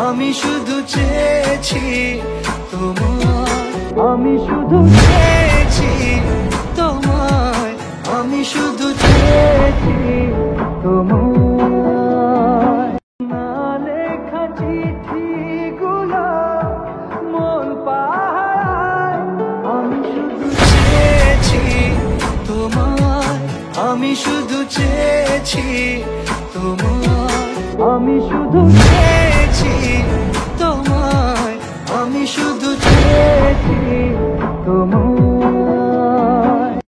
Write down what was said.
আমি শুধু চেয়েছি তোমায়, আমি শুধু চেয়েছি তোমায়, আমি শুধু চেয়েছি তোমায়। না লেখা চিঠিগুলো মন পাহারায়, আমি শুধু চেয়েছি তোমায়, আমি শুধু চেয়েছি তোমায়, আমি শুধু চেয়েছি তোমায়, আমি শুধু চেয়েছি তোমায়।